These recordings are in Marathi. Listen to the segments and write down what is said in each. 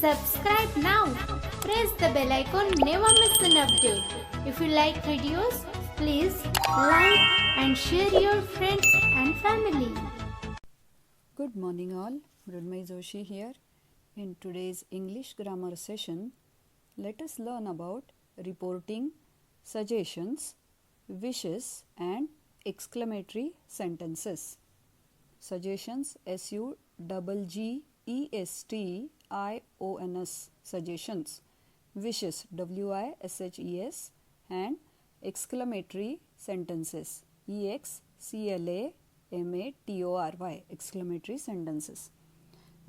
Subscribe now. Press the bell icon. Never miss an update. If you like videos, please like and share your friends and family. Good morning all. Mrunmayee Joshi here. In today's English grammar session, let us learn about reporting, suggestions, wishes and exclamatory sentences. Suggestions, SUGGESTIONS, suggestions. Wishes, WISHES, and exclamatory sentences, EXCLAMATORY, exclamatory sentences.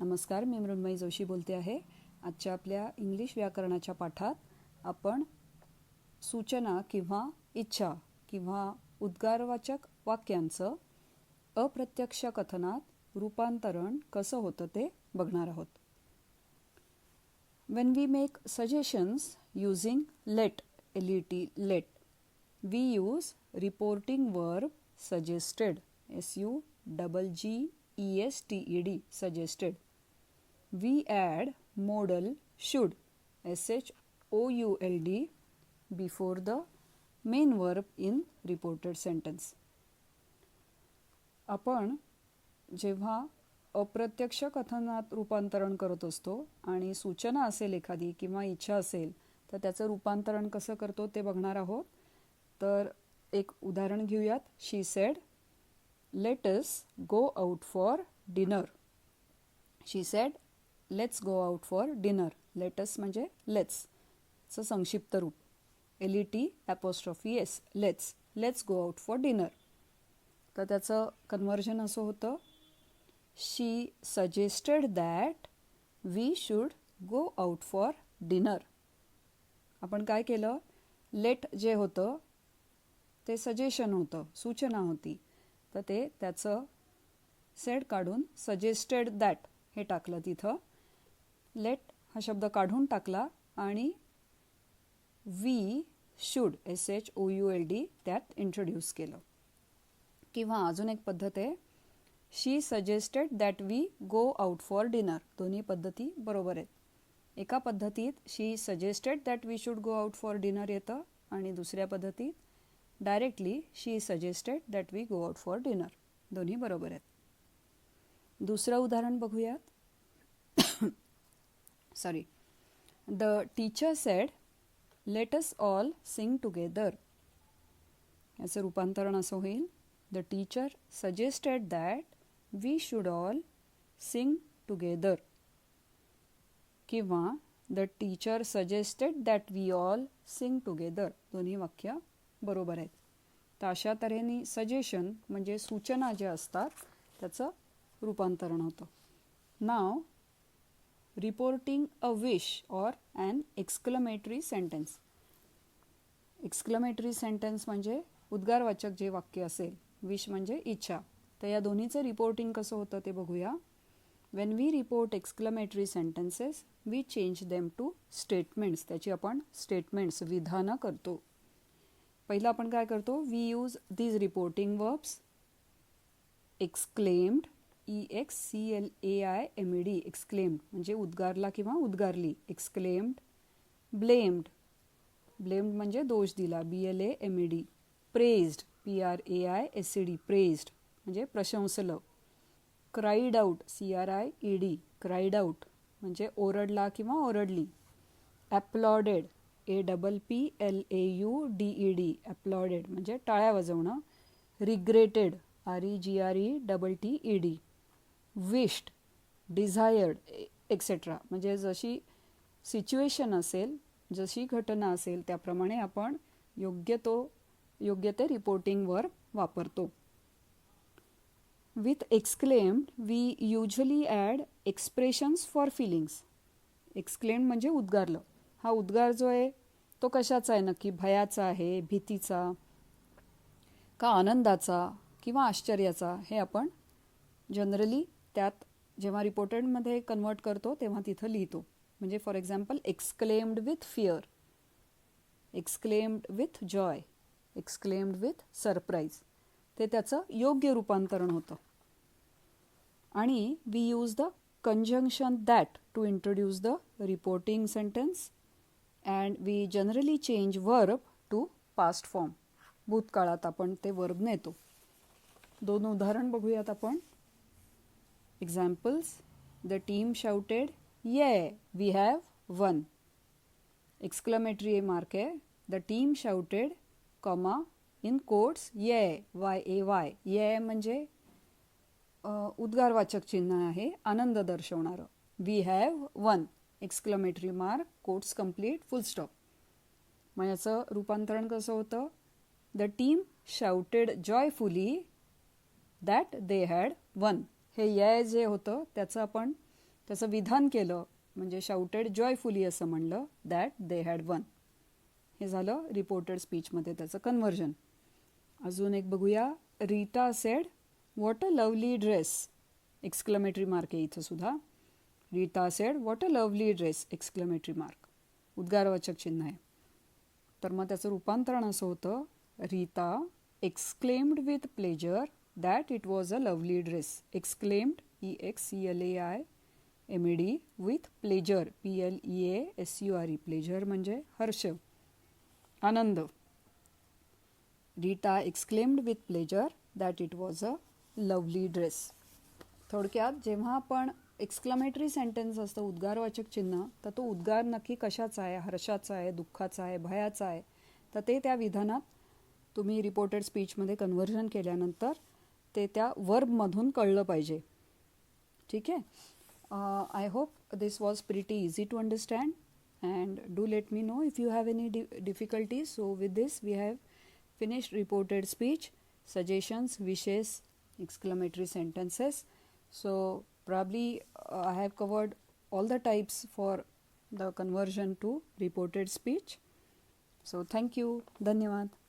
नमस्कार, मी मृण्मयी जोशी बोलते आहे. आजच्या आपल्या इंग्लिश व्याकरणाच्या पाठात आपण सूचना किंवा इच्छा किंवा उद्गारवाचक वाक्यांचं अप्रत्यक्ष कथनात रूपांतरण कसं होतं ते बघणार आहोत. When we make suggestions using let, we use reporting verb suggested, SUGGESTED, suggested. We add modal should, SHOULD, before the main verb in reported sentence. आपण जेव्हा अप्रत्यक्ष कथनात रूपांतरण करत असतो आणि सूचना असेल एखादी किंवा इच्छा असेल तर त्याचं रूपांतरण कसं करतो ते बघणार आहोत. तर एक उदाहरण घेऊयात. She said, let us go out for dinner. She said, let's go out for dinner. Lets म्हणजे लेट्सचं संक्षिप्त रूप, LET'S, let's go out for dinner. तर त्याचं कन्व्हर्जन असं होतं, she suggested that we should go out for dinner. आपण काय केलं, लेट जे होतं ते सजेशन होतं, सूचना होती, तर ते त्याचं सेड काढून सजेस्टेड दॅट हे टाकलं. तिथं लेट हा शब्द काढून टाकला आणि वी शूड, SHOULD, त्यात इंट्रोड्यूस केलं. किंवा अजून एक पद्धत आहे, she suggested that we go out for dinner. दोन्ही पद्धती बरोबर आहेत. एका पद्धतीत she suggested that we should go out for dinner येतं आणि दुसऱ्या पद्धतीत directly she suggested that we go out for dinner. दोन्ही बरोबर आहेत. दुसरं उदाहरण बघूयात. Sorry. The teacher said, let us all sing together. याचं रूपांतरण असं होईल, the teacher suggested that we should all sing together. किंवा the teacher suggested that we all sing together. दोन्ही वाक्य बरोबर आहेत. तर अशा तऱ्हेने सजेशन म्हणजे सूचना ज्या असतात त्याचं रूपांतरण होतं. नाव reporting a wish or an exclamatory sentence. Exclamatory sentence म्हणजे उद्गारवाचक जे वाक्य असेल, विश म्हणजे इच्छा. तर या दोन्हीचं रिपोर्टिंग कसं होतं ते बघूया. When we report exclamatory sentences we change them to statements. त्याची आपण स्टेटमेंट्स, विधानं करतो. पहिलं आपण काय करतो, we use these reporting verbs. Exclaimed, EXCLAIMED, exclaimed म्हणजे उद्गारला किंवा उद्गारली, एक्सक्लेम्ड. ब्लेम्ड, ब्लेम्ड म्हणजे दोष दिला, BLAMED. प्रेज्ड, PRAISED, प्रेज्ड म्हणजे प्रशंसलं. Cried out, CRIED, cried out म्हणजे ओरडला किंवा ओरडली. ॲप्लॉडेड, APPLAUDED, ॲप्लॉडेड म्हणजे टाळ्या वाजवणं. Regretted, REGRETTED. Wished, desired, etcetera म्हणजे जशी सिच्युएशन असेल, जशी घटना असेल त्याप्रमाणे आपण योग्य ते रिपोर्टिंग वर्ब वापरतो. With exclaimed we usually add expressions for feelings. Exclaimed म्हणजे उद्गारलं. हा उद्गार जो आहे तो कशाचा आहे नक्की, भयाचा आहे, भीतीचा का आनंदाचा किंवा आश्चर्याचा, हे आपण जनरली त्यात जेव्हा रिपोर्टेडमध्ये कन्वर्ट करतो तेव्हा तिथं लिहितो. म्हणजे for example, exclaimed with fear, exclaimed with joy, exclaimed with surprise. ते त्याचं योग्य रूपांतरण होतं. आणि we use the conjunction that to introduce the reporting sentence, and we generally change verb to past form. भूतकाळात आपण ते वर्ब नेतो. 2 उदाहरण बघूयात आपण. Examples: the team shouted, "Yeah, we have won." Exclamatory mark है. The team shouted, comma, in quotes, yeah, Y-A-Y. Yeah म्हणजे उद्गारवाचक चिन्ह आहे, आनंद दर्शवणारं. We have one, exclamatory mark, quotes complete, full stop. मग याचं रूपांतरण कसं होतं? The team shouted joyfully that they had won. हे ये जे होतं त्याचं विधान केलं, म्हणजे शाउटेड जॉयफुली असं म्हणलं, दॅट दे हॅड वन. हे झालं रिपोर्टेड स्पीचमध्ये त्याचं कन्व्हर्जन. अजून एक बघूया. Rita said, "What a lovely dress!" Exclamatory mark आहे इथं सुद्धा. Rita said, "What a lovely dress!" Exclamatory mark, उद्गारवाचक चिन्ह आहे. तर मग त्याचं रूपांतरण असं होतं, Rita exclaimed with pleasure that it was a lovely dress. Exclaimed, EXCLAIMED, with pleasure, PLEASURE. Pleasure म्हणजे हर्ष, आनंद. Rita exclaimed with pleasure that it was a lovely dress. थोडक्यात जेव्हा आपण एक्सक्लेमेटरी सेंटेन्स असतं, उद्गारवाचक चिन्ह, तर तो उद्गार नक्की कशाचा आहे? हर्षाचा आहे, दुःखाचा आहे, भयाचा आहे, तर ते त्या विधानात तुम्ही रिपोर्टेड स्पीचमध्ये कन्व्हर्जन केल्यानंतर ते त्या वर्बमधून कळलं पाहिजे. ठीक आहे. I hope this was pretty easy to understand, and do let me know if you have any difficulties. So with this we have finished reported speech, suggestions, wishes, exclamatory sentences. So probably I have covered all the types for the conversion to reported speech. So thank you. Dhanyawad.